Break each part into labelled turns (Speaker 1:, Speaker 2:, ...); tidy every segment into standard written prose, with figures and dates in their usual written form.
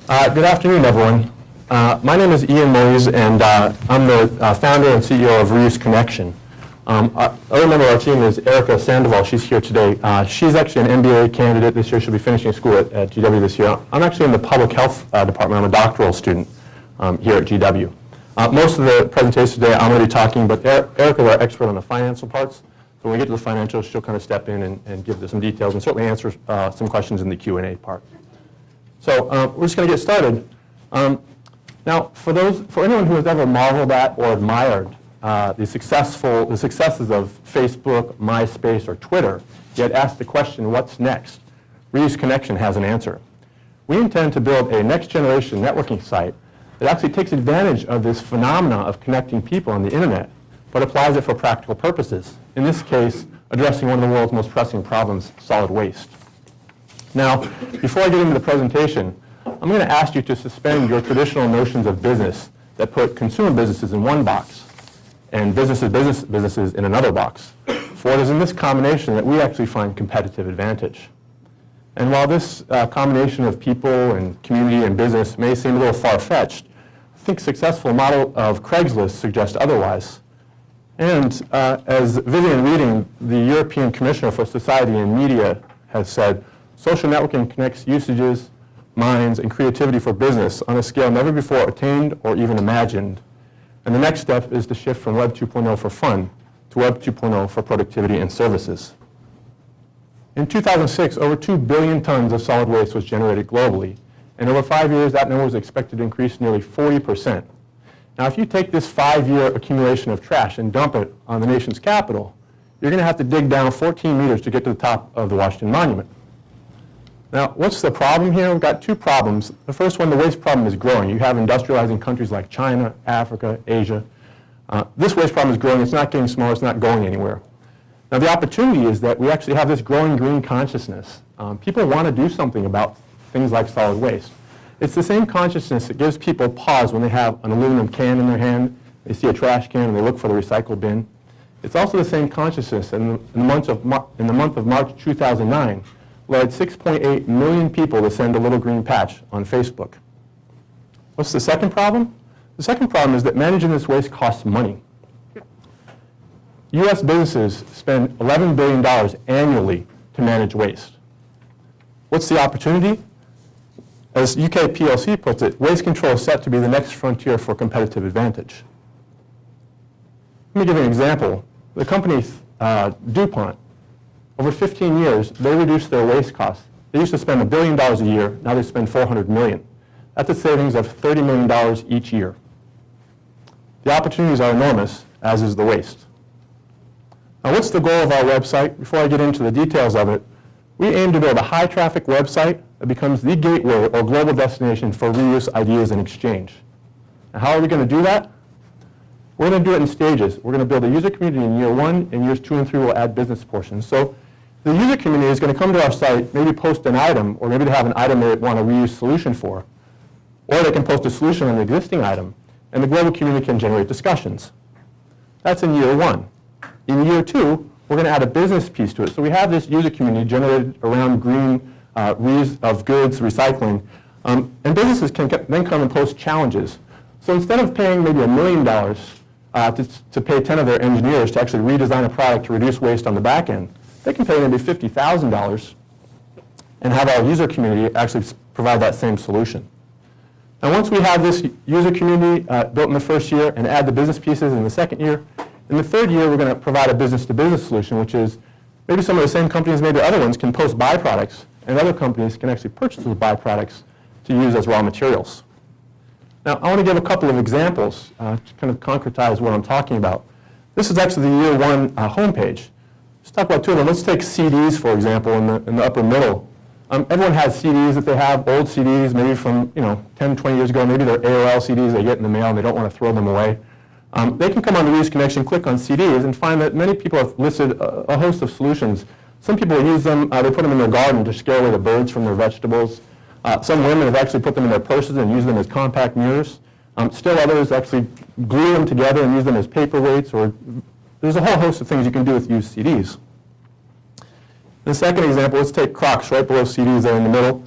Speaker 1: Good afternoon, everyone. My name is Ian Moise, and I'm the founder and CEO of Reuse Connection. Another member of our team is Erica Sandoval. She's here today. She's actually an MBA candidate this year. She'll be finishing school at GW this year. I'm actually in the public health department. I'm a doctoral student here at GW. Most of the presentation today I'm going to be talking, but Erica is our expert on the financial parts. So when we get to the financials, she'll kind of step in and give some details and certainly answer some questions in the Q&A part. So we're just going to get started. Now, for anyone who has ever marveled at or admired the successes of Facebook, MySpace, or Twitter, yet asked the question, what's next? Reuse Connection has an answer. We intend to build a next-generation networking site that actually takes advantage of this phenomena of connecting people on the internet, but applies it for practical purposes. In this case, addressing one of the world's most pressing problems, solid waste. Now, before I get into the presentation, I'm going to ask you to suspend your traditional notions of business that put consumer businesses in one box and businesses in another box. For it is in this combination that we actually find competitive advantage. And while this combination of people and community and business may seem a little far-fetched, I think a successful model of Craigslist suggests otherwise. And as Vivian Reading, the European Commissioner for Society and Media, has said, social networking connects usages, minds, and creativity for business on a scale never before attained or even imagined. And the next step is to shift from Web 2.0 for fun to Web 2.0 for productivity and services. In 2006, over 2 billion tons of solid waste was generated globally. And over 5 years, that number is expected to increase nearly 40%. Now, if you take this 5-year accumulation of trash and dump it on the nation's capital, you're going to have to dig down 14 meters to get to the top of the Washington Monument. Now, what's the problem here? We've got two problems. The first one, the waste problem is growing. You have industrializing countries like China, Africa, Asia. This waste problem is growing. It's not getting smaller. It's not going anywhere. Now, the opportunity is that we actually have this growing green consciousness. People want to do something about things like solid waste. It's the same consciousness that gives people pause when they have an aluminum can in their hand, they see a trash can, and they look for the recycle bin. It's also the same consciousness in the month of March 2009 led 6.8 million people to send a little green patch on Facebook. What's the second problem? The second problem is that managing this waste costs money. U.S. businesses spend $11 billion annually to manage waste. What's the opportunity? As UK PLC puts it, waste control is set to be the next frontier for competitive advantage. Let me give you an example. The company DuPont, over 15 years, they reduced their waste costs. They used to spend $1 billion a year. Now they spend $400 million. That's a savings of $30 million each year. The opportunities are enormous, as is the waste. Now, what's the goal of our website? Before I get into the details of it, we aim to build a high-traffic website that becomes the gateway or global destination for reuse, ideas, and exchange. Now, how are we going to do that? We're going to do it in stages. We're going to build a user community in year 1, and years 2 and 3 we'll add business portions. So the user community is going to come to our site, maybe post an item, or maybe they have an item they want a reuse solution for. Or they can post a solution on an existing item, and the global community can generate discussions. That's in year 1. In year 2, we're going to add a business piece to it. So we have this user community generated around green reuse of goods, recycling, and businesses can then come and post challenges. So instead of paying maybe $1 million to pay 10 of their engineers to actually redesign a product to reduce waste on the back end, they can pay maybe $50,000 and have our user community actually provide that same solution. Now, once we have this user community built in the first year and add the business pieces in the second year, in the third year, we're going to provide a business-to-business solution, which is maybe some of the same companies, maybe other ones, can post byproducts, and other companies can actually purchase those byproducts to use as raw materials. Now, I want to give a couple of examples to kind of concretize what I'm talking about. This is actually the year 1 homepage. Let's talk about 2 of them. Let's take CDs, for example, in the upper middle. Everyone has CDs that they have, old CDs, maybe from 10, 20 years ago. Maybe they're AOL CDs they get in the mail and they don't want to throw them away. They can come on the Reuse Connection, click on CDs, and find that many people have listed a host of solutions. Some people use them, they put them in their garden to scare away the birds from their vegetables. Some women have actually put them in their purses and use them as compact mirrors. Still others actually glue them together and use them as paperweights, or there's a whole host of things you can do with used CDs. The second example, let's take Crocs right below CDs there in the middle.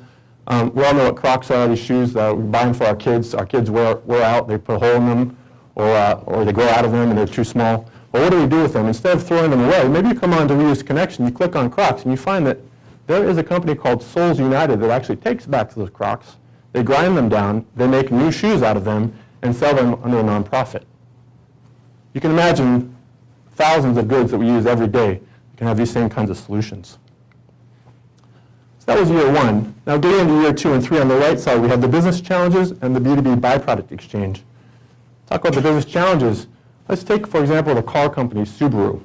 Speaker 1: We all know what Crocs are, these shoes that we buy them for our kids. Our kids wear out, they put a hole in them, or they grow out of them and they're too small. Well, what do we do with them? Instead of throwing them away, maybe you come on to Reuse Connection, you click on Crocs, and you find that there is a company called Soles United that actually takes back those Crocs. They grind them down, they make new shoes out of them, and sell them under a nonprofit. You can imagine thousands of goods that we use every day. You can have these same kinds of solutions. So that was year one. Now getting into year 2 and 3, on the right side, we have the business challenges and the B2B byproduct exchange. Talk about the business challenges. Let's take, for example, the car company Subaru.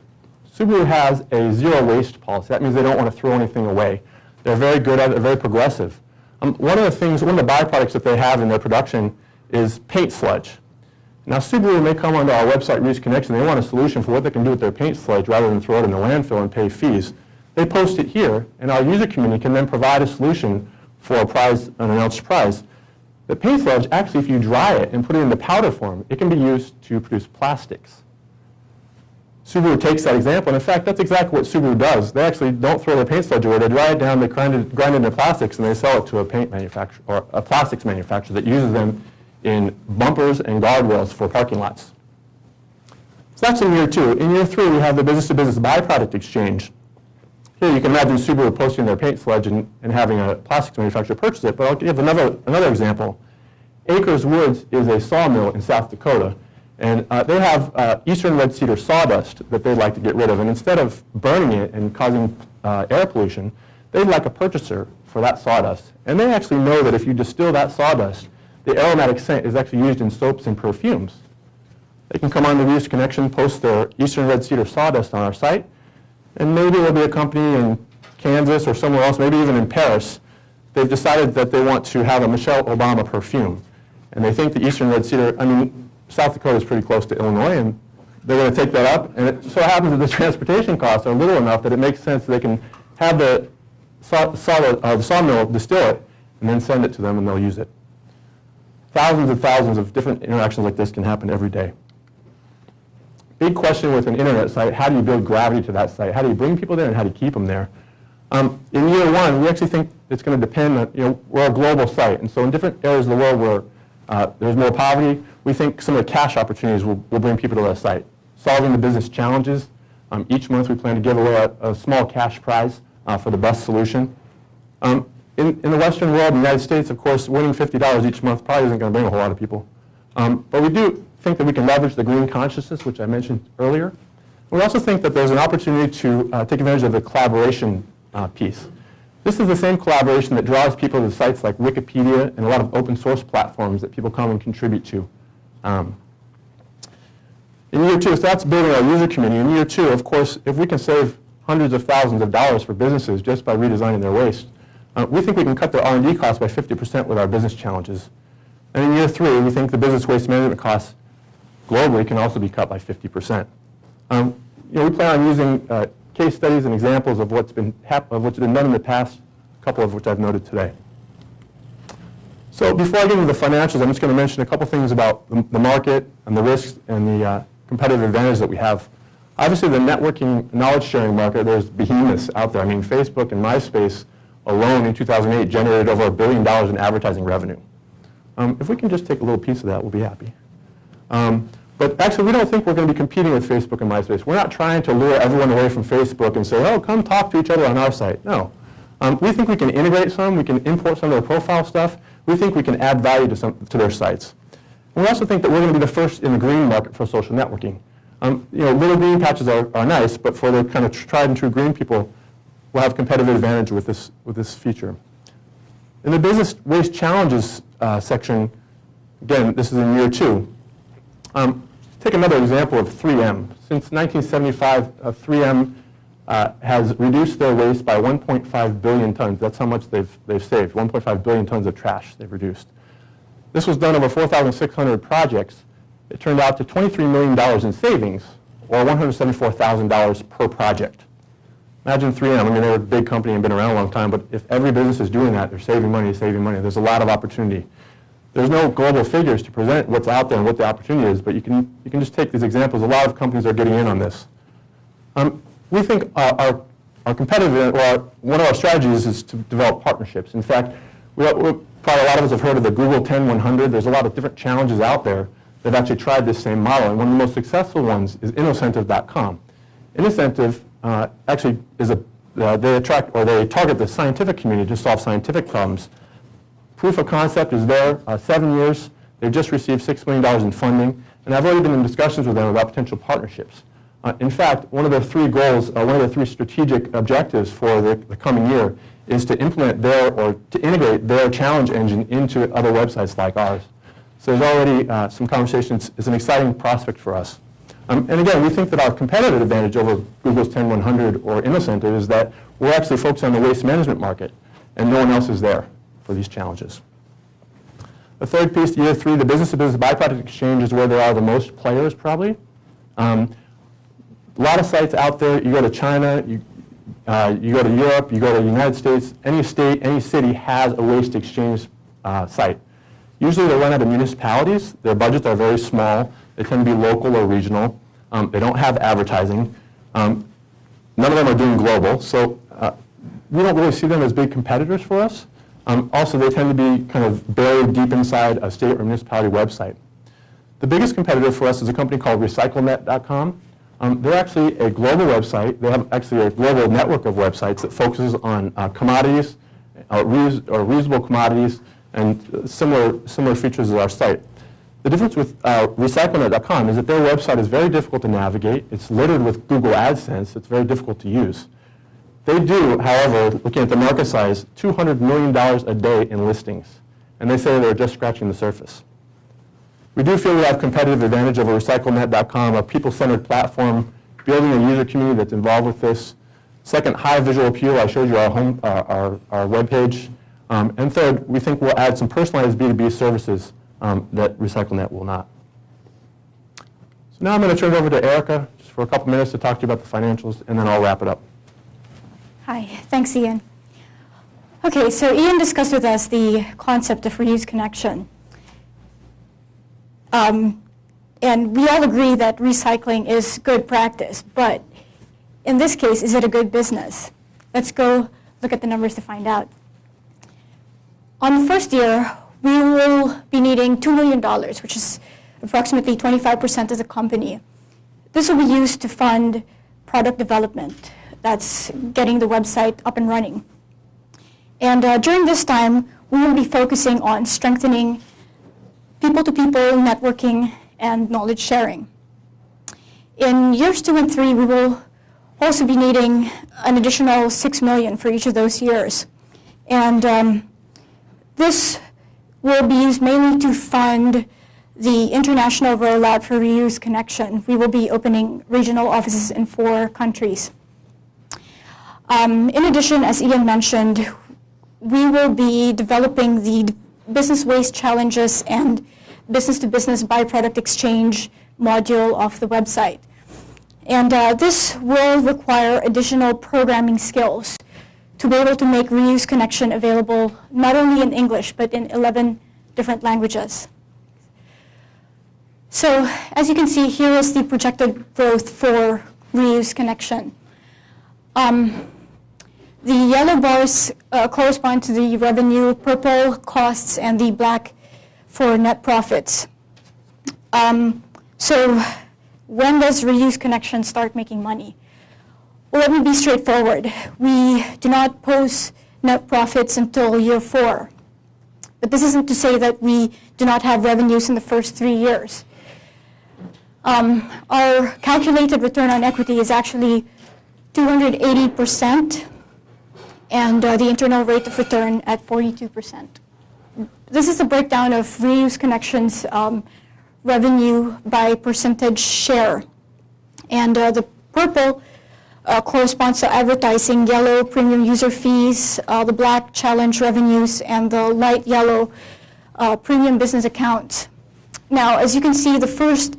Speaker 1: Subaru has a zero waste policy. That means they don't want to throw anything away. They're very good at it, they're very progressive. One of the byproducts that they have in their production is paint sludge. Now Subaru may come onto our website, Reuse Connection, they want a solution for what they can do with their paint sludge rather than throw it in the landfill and pay fees. They post it here, and our user community can then provide a solution for a prize, an announced prize. The paint sludge, actually, if you dry it and put it into powder form, it can be used to produce plastics. Subaru takes that example, and in fact, that's exactly what Subaru does. They actually don't throw their paint sludge away. They dry it down, they grind it into plastics, and they sell it to a paint manufacturer, or a plastics manufacturer that uses them in bumpers and guardrails for parking lots. So that's in year 2. In year 3, we have the business-to-business byproduct exchange. Here you can imagine Subaru posting their paint sludge and having a plastics manufacturer purchase it, but I'll give another example. Acres Woods is a sawmill in South Dakota, and they have eastern red cedar sawdust that they'd like to get rid of, and instead of burning it and causing air pollution, they'd like a purchaser for that sawdust. And they actually know that if you distill that sawdust, the aromatic scent is actually used in soaps and perfumes. They can come on the Reuse Connection, post their eastern red cedar sawdust on our site, and maybe there'll be a company in Kansas or somewhere else, maybe even in Paris. They've decided that they want to have a Michelle Obama perfume. And they think the eastern red cedar, South Dakota is pretty close to Illinois, and they're going to take that up. And it so happens that the transportation costs are little enough that it makes sense that they can have the sawmill distill it and then send it to them and they'll use it. Thousands and thousands of different interactions like this can happen every day. Big question with an internet site, how do you build gravity to that site? How do you bring people there and how do you keep them there? In year 1, we actually think it's going to depend on, we're a global site, and so in different areas of the world where there's more poverty, we think some of the cash opportunities will bring people to that site. Solving the business challenges. Each month we plan to give away a small cash prize for the best solution. In the Western world, in the United States, of course, winning $50 each month probably isn't going to bring a whole lot of people. But we do think that we can leverage the green consciousness, which I mentioned earlier. We also think that there's an opportunity to take advantage of the collaboration piece. This is the same collaboration that draws people to sites like Wikipedia and a lot of open source platforms that people come and contribute to. In year 2, so that's building our user community. In year 2, of course, if we can save hundreds of thousands of dollars for businesses just by redesigning their waste, we think we can cut their R&D costs by 50% with our business challenges. And in year 3, we think the business waste management costs globally can also be cut by 50%. We plan on using case studies and examples of what's been done in the past, a couple of which I've noted today. So before I get into the financials, I'm just going to mention a couple things about the market and the risks and the competitive advantage that we have. Obviously, the networking knowledge sharing market, there's behemoths out there. Facebook and MySpace alone in 2008 generated over $1 billion in advertising revenue. If we can just take a little piece of that, we'll be happy. But actually, we don't think we're going to be competing with Facebook and MySpace. We're not trying to lure everyone away from Facebook and say, oh, come talk to each other on our site. No. We think we can integrate some. We can import some of their profile stuff. We think we can add value to their sites. And we also think that we're going to be the first in the green market for social networking. Little green patches are nice, but for the kind of tried and true green people, we'll have competitive advantage with this feature. In the business waste challenges section, again, this is in year 2. Take another example of 3M. Since 1975, 3M has reduced their waste by 1.5 billion tons. That's how much they've saved, 1.5 billion tons of trash they've reduced. This was done over 4,600 projects. It turned out to $23 million in savings, or $174,000 per project. Imagine 3M. They're a big company and been around a long time, but if every business is doing that, they're saving money, There's a lot of opportunity. There's no global figures to present what's out there and what the opportunity is, but you can just take these examples. A lot of companies are getting in on this. We think our competitive, or one of our strategies is to develop partnerships. In fact, Probably a lot of us have heard of the Google 10-100. There's a lot of different challenges out there that have actually tried this same model, and one of the most successful ones is Innocentive.com. Innocentive actually is they target the scientific community to solve scientific problems. Proof of concept is there, 7 years. They've just received $6 million in funding, and I've already been in discussions with them about potential partnerships. In fact, one of their 3 goals, one of their 3 strategic objectives for the coming year is to implement to integrate their challenge engine into other websites like ours. So there's already some conversations. It's an exciting prospect for us. And again, we think that our competitive advantage over Google's 10-100 or Innocentive is that we're actually focused on the waste management market, and no one else is there for these challenges. The third piece, year 3, the business-to-business byproduct exchange is where there are the most players, probably. A lot of sites out there. You go to China, you go to Europe, you go to the United States. Any state, any city has a waste exchange site. Usually they run out of municipalities. Their budgets are very small. They tend to be local or regional. They don't have advertising. None of them are doing global. So we don't really see them as big competitors for us. Also, they tend to be kind of buried deep inside a state or municipality website. The biggest competitor for us is a company called RecycleNet.com. They're actually a global website. They have actually a global network of websites that focuses on commodities, or reusable commodities, and similar features as our site. The difference with RecycleNet.com is that their website is very difficult to navigate. It's littered with Google AdSense. It's very difficult to use. They do, however, looking at the market size, $200 million a day in listings. And they say they're just scratching the surface. We do feel we have competitive advantage over RecycleNet.com, a people-centered platform, building a user community that's involved with this. Second, high visual appeal. I showed you our web page. And third, we think we'll add some personalized B2B services that RecycleNet will not. So now I'm going to turn it over to Erica just for a couple minutes to talk to you about the financials, and then I'll wrap it up.
Speaker 2: Hi, thanks, Ian. Okay, so Ian discussed with us the concept of reuse connection. And we all agree that recycling is good practice, but in this case, is it a good business? Let's go look at the numbers to find out. On the first year, we will be needing $2 million, which is approximately 25% of the company. This will be used to fund product development. That's getting the website up and running. And during this time, we will be focusing on strengthening people-to-people networking and knowledge sharing. In years 2 and 3, we will also be needing an additional $6 million for each of those years. And this will be used mainly to fund the international rollout for Reuse Connection. We will be opening regional offices in 4 countries. In addition, as Ian mentioned, we will be developing the business waste challenges and business-to-business byproduct exchange module of the website. And this will require additional programming skills to be able to make Reuse Connection available not only in English, but in 11 different languages. So as you can see, here is the projected growth for Reuse Connection. The yellow bars correspond to the revenue, purple costs, and the black for net profits. So when does Reuse Connection start making money? Well, let me be straightforward. We do not post net profits until year 4. But this isn't to say that we do not have revenues in the first 3 years. Our calculated return on equity is actually 280%, and the internal rate of return at 42%. This is the breakdown of Reuse Connection's revenue by percentage share. And the purple corresponds to advertising, yellow premium user fees, the black challenge revenues, and the light yellow premium business accounts. Now, as you can see, the first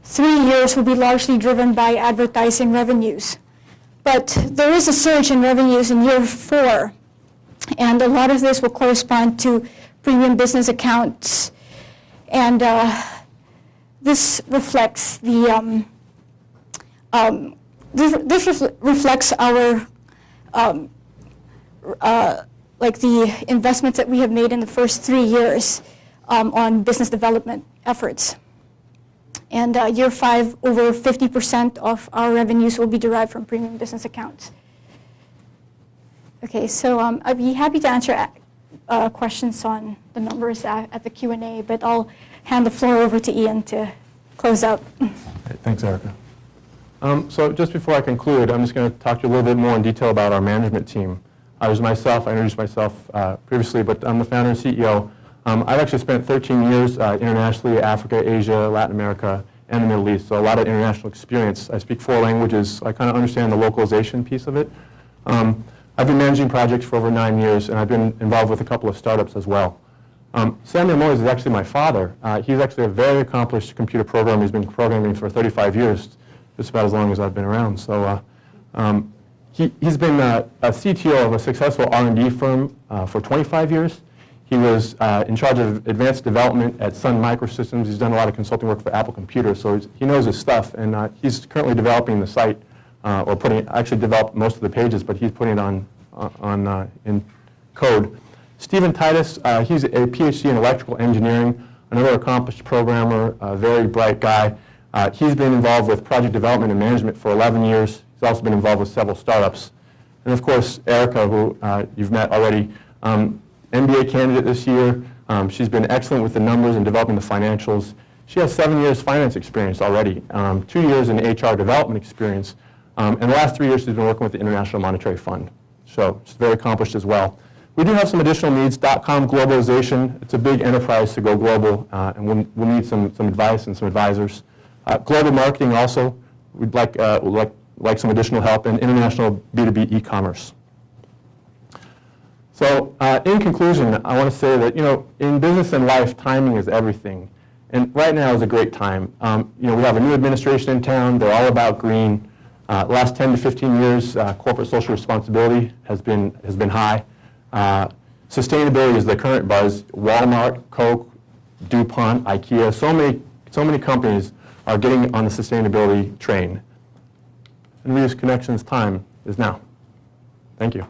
Speaker 2: 3 years will be largely driven by advertising revenues. But there is a surge in revenues in year 4, and a lot of this will correspond to premium business accounts. And this reflects the reflects our like the investments that we have made in the first 3 years on business development efforts. And year 5, over 50% of our revenues will be derived from premium business accounts. Okay, so I'd be happy to answer questions on the numbers at the Q&A, but I'll hand the floor over to Ian to close out.
Speaker 1: Thanks, Erica. So just before I conclude, I'm just going to talk to you a little bit more in detail about our management team. I introduced myself previously, but I'm the founder and CEO. I've actually spent 13 years internationally, Africa, Asia, Latin America, and the Middle East, so a lot of international experience. I speak 4 languages. I kind of understand the localization piece of it. I've been managing projects for over 9 years, and I've been involved with a couple of startups as well. Samuel Moyes is actually my father. He's actually a very accomplished computer programmer. He's been programming for 35 years, just about as long as I've been around. So he's been a CTO of a successful R&D firm for 25 years. He was in charge of advanced development at Sun Microsystems. He's done a lot of consulting work for Apple Computers, so he knows his stuff. And he's currently developing the site, or actually developed most of the pages, but he's putting it in code. Stephen Titus, he's a PhD in electrical engineering, another accomplished programmer, a very bright guy. He's been involved with project development and management for 11 years. He's also been involved with several startups. And of course, Erica, who you've met already, MBA candidate this year. She's been excellent with the numbers and developing the financials. She has 7 years finance experience already, 2 years in HR development experience, and the last 3 years she's been working with the International Monetary Fund. So she's very accomplished as well. We do have some additional needs. .com globalization, it's a big enterprise to go global, and we'll need some advice and some advisors. Global marketing also, we'd like some additional help, and international B2B e-commerce. So in conclusion, I want to say that, in business and life, timing is everything. And right now is a great time. We have a new administration in town. They're all about green. The last 10 to 15 years, corporate social responsibility has been high. Sustainability is the current buzz. Walmart, Coke, DuPont, IKEA, so many companies are getting on the sustainability train. And Reuse Connection's time is now. Thank you.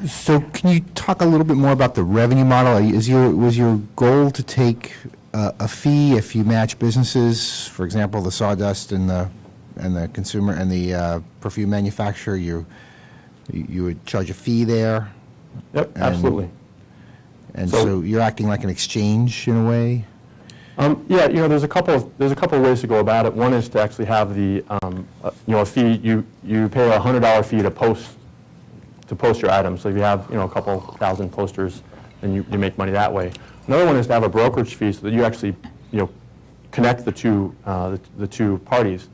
Speaker 3: So can you talk a little bit more about the revenue model? Was your goal to take a fee if you match businesses, for example, the sawdust and the consumer and the perfume manufacturer? You would charge a fee there.
Speaker 1: Yep, absolutely.
Speaker 3: And so you're acting like an exchange in a way.
Speaker 1: Yeah, there's a couple of ways to go about it. One is to actually have the a fee. You pay a $100 fee to post your items. So if you have a couple thousand posters, then you make money that way. Another one is to have a brokerage fee so that you actually connect the two parties.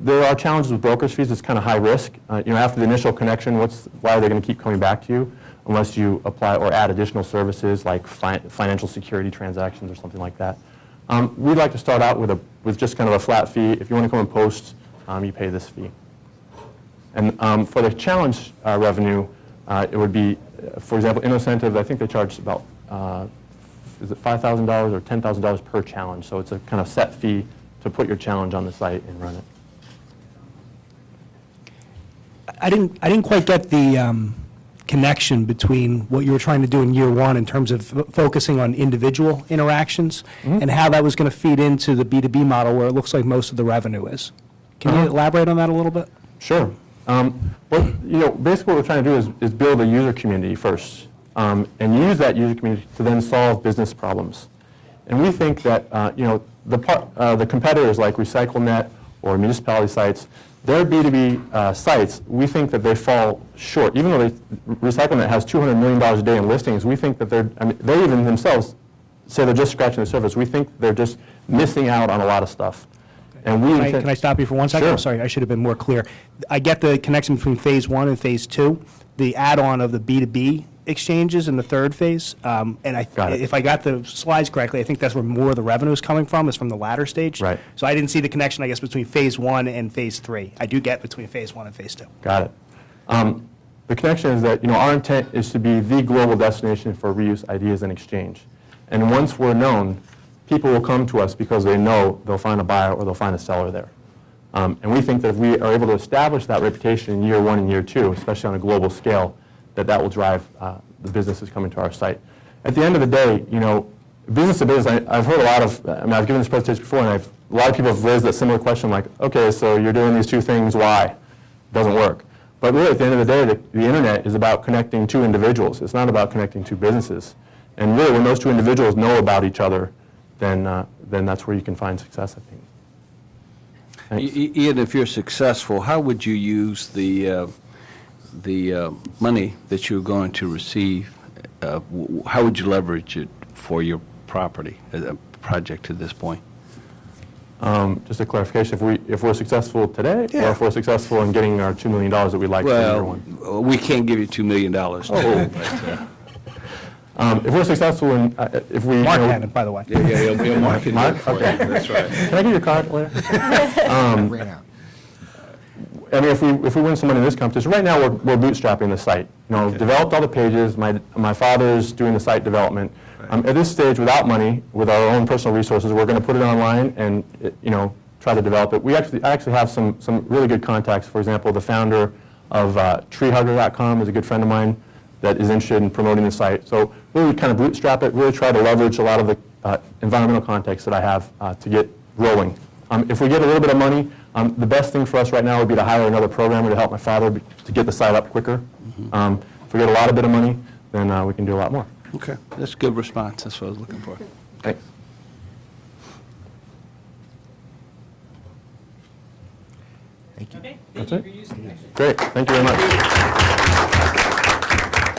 Speaker 1: There are challenges with brokerage fees. It's kind of high risk. After the initial connection, why are they going to keep coming back to you unless you apply or add additional services like financial security transactions or something like that? We'd like to start out with just kind of a flat fee. If you want to come and post, you pay this fee. And for the challenge revenue, it would be, for example, Innocentive, I think they charge about, is it $5,000 or $10,000 per challenge? So it's a kind of set fee to put your challenge on the site and run it.
Speaker 4: I didn't quite get the connection between what you were trying to do in year 1 in terms of focusing on individual interactions and how that was going to feed into the B2B model where it looks like most of the revenue is. Can you elaborate on that a little bit?
Speaker 1: Sure. Basically what we're trying to do is build a user community first and use that user community to then solve business problems. And we think that, the competitors like RecycleNet or municipality sites, their B2B sites, we think that they fall short. Even though RecycleNet has $200 million a day in listings, we think that they even themselves say they're just scratching the surface. We think they're just missing out on a lot of stuff. And
Speaker 4: can I stop you for 1 second?
Speaker 1: Sure.
Speaker 4: I'm sorry, I should have been more clear. I get the connection between phase 1 and phase 2, the add-on of the B2B exchanges in the third phase. If I got the slides correctly, I think that's where more of the revenue is coming from, is from the latter stage.
Speaker 1: Right.
Speaker 4: So I didn't see the connection, I guess, between phase 1 and phase 3. I do get between phase 1 and phase 2.
Speaker 1: Got it. The connection is that, our intent is to be the global destination for reuse ideas and exchange. And once we're known, people will come to us because they know they'll find a buyer or they'll find a seller there. And we think that if we are able to establish that reputation in year 1 and year 2, especially on a global scale, that will drive the businesses coming to our site. At the end of the day, you know, business to business, I've heard a lot of, I mean, I've given this presentation before, and a lot of people have raised that similar question, like, okay, so you're doing these two things, why? It doesn't work. But really, at the end of the day, the internet is about connecting two individuals. It's not about connecting two businesses. And really, when those two individuals know about each other, then that's where you can find success, I think. Thanks.
Speaker 5: Ian, if you're successful, how would you use the money that you're going to receive? How would you leverage it for your property, as a project to this point?
Speaker 1: Just a clarification, if we're successful today,
Speaker 5: Yeah.
Speaker 1: or if we're successful in getting our $2 million that we'd like for year
Speaker 5: Well,
Speaker 1: one?
Speaker 5: we can't give you $2 million too, but,
Speaker 1: If we're successful in, if we...
Speaker 4: Mark
Speaker 1: you know,
Speaker 4: had it, by the way.
Speaker 5: yeah, he'll market
Speaker 1: Mark?
Speaker 5: it for you.
Speaker 1: Okay.
Speaker 5: That's right.
Speaker 1: Can I get your card later?
Speaker 3: Ran out.
Speaker 1: I mean, if we win some money in this competition, right now we're bootstrapping the site. You know, we've developed all the pages. My father's doing the site development. At this stage, without money, with our own personal resources, we're going to put it online and you know, try to develop it. I actually have some really good contacts. For example, the founder of treehugger.com is a good friend of mine that is interested in promoting the site. So really kind of bootstrap it, really try to leverage a lot of the environmental contacts that I have to get rolling. If we get a little bit of money, the best thing for us right now would be to hire another programmer to help my father to get the site up quicker. If we get a lot of bit of money, then we can do a lot more.
Speaker 5: Okay, that's a good response. That's what I was looking for.
Speaker 1: Thanks.
Speaker 3: Thank you.
Speaker 1: That's it? Great, thank you very much.